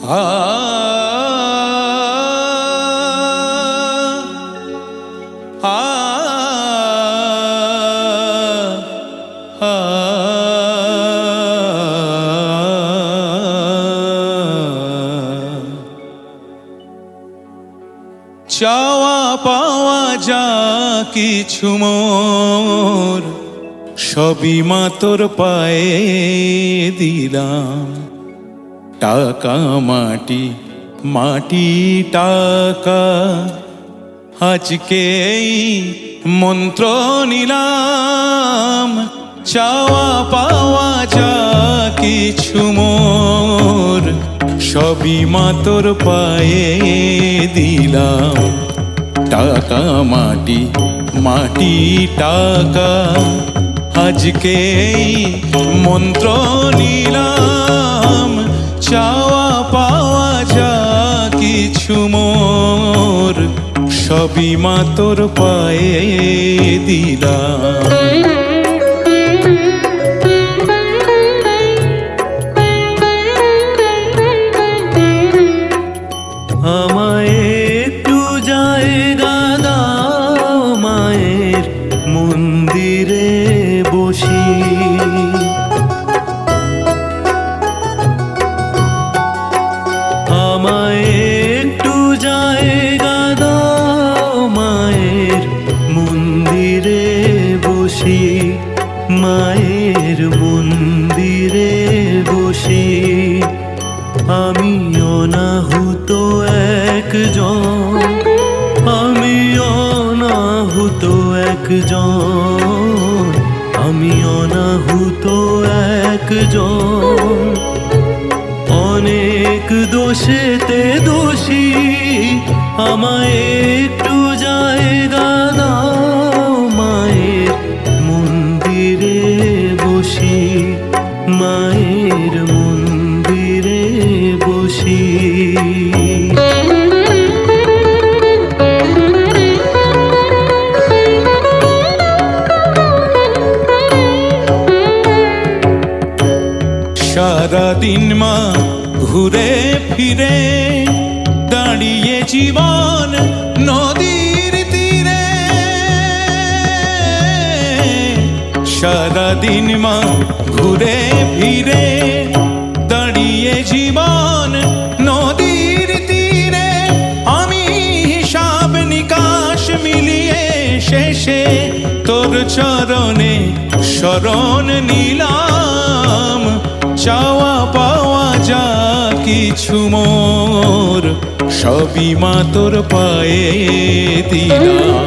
আ আ চাওয়া পাওয়া যা কিছু মোর সবই মা তোর পায়ে দিলাম। টাকা মাটি মাটি টাকা আজকে এই মন্ত্র নিলাম। চাওয়া পাওয়া যা কিছু মোর সবই মা তোর পায়ে দিলাম। টাকা মাটি মাটি টাকা আজকে এই মন্ত্র নিলাম। চাওয়া পাওয়া যা কিছু মোর সবই মা তোর পায়ে দিলাম। আমায় একটু জায়গা দাও মায়ের মন্দিরে বসি। আমায় একটু জায়গা দাও মায়ের মন্দিরে বসি। মায়ের মন্দিরে বসি আমি অনাহুত একজন। আমি অনাহুত একজন। আমি অনাহুত একজন। অনেক দোষেতে দোষী আমায় একটু জায়গা দাও মায়ের মন্দিরে বসি। মায়ের মন্দিরে বসি। সারাদিন মা ঘুরে ফিরে দাঁড়িয়ে জীবন নদীর তীরে। সারাদিন মা ঘুরে ফিরে দাঁড়িয়ে জীবন নদীর তীরে। আমি হিসাব নিকাশ মিলিয়ে শেষে তোর চরণে শরণ নিলাম। চাওয়া পাওয়া যা কিছু মোর সবই মা তোর পায়ে দিলাম।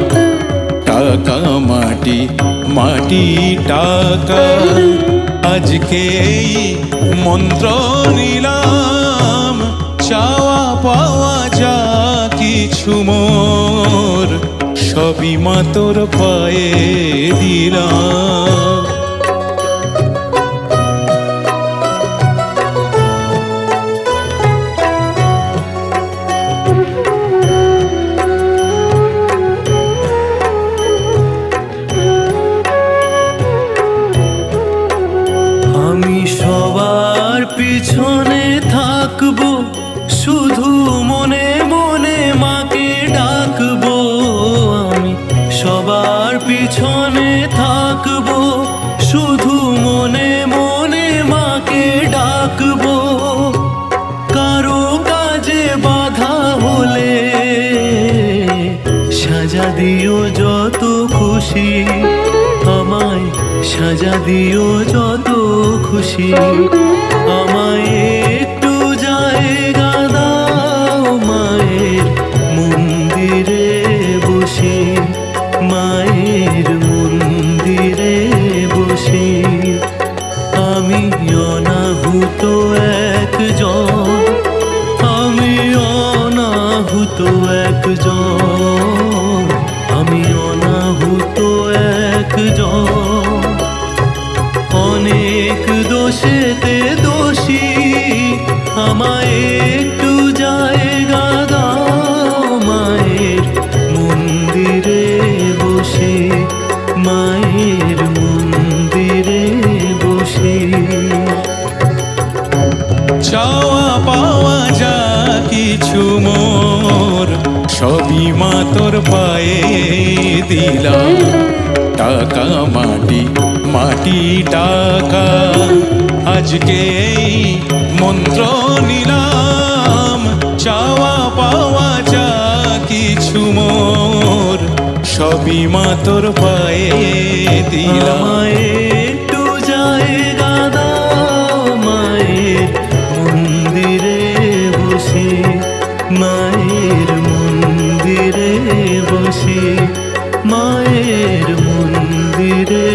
টাকা মাটি মাটি টাকা আজকে এই মন্ত্র নিলাম। চাওয়া পাওয়া যা কিছু মোর সবই মা তোর পায়ে দিলাম। আমি সবার পিছনে থাকবো শুধু মনে মনে মাকে ডাকবো। আমি সবার পিছনে থাকবো শুধু মনে মনে মাকে ডাকবো। কারো কাজে বাধা হলে সাজা দিও যত খুশি। আমায় সাজা দিও যত খুশি। আমায় একটু জায়গা দাও মায়ের মন্দিরে বসি। মায়ের মন্দিরে বসি আমি অনাহুত একজন। আমি অনাহুত একজন। আমি অনাহুত একজন। অনেক দোষেতে দোষী আমায় একটু জায়গা দাও মায়ের মন্দিরে বসি। মায়ের মন্দিরে বসি। চাওয়া পাওয়া যা কিছু মোর সবই মা তোর পায়ে দিলাম। টাকা মাটি মাটি টাকা আজকে এই মন্ত্র নিলাম। চাওয়া পাওয়া যা কিছু মোর সবই মা তোর পায়ে দিলাম। আমায় একটু জায়গা দাও মায়ের মন্দিরে বসে, মায়ের মন্দিরে বসে, মায়ের মন্দিরে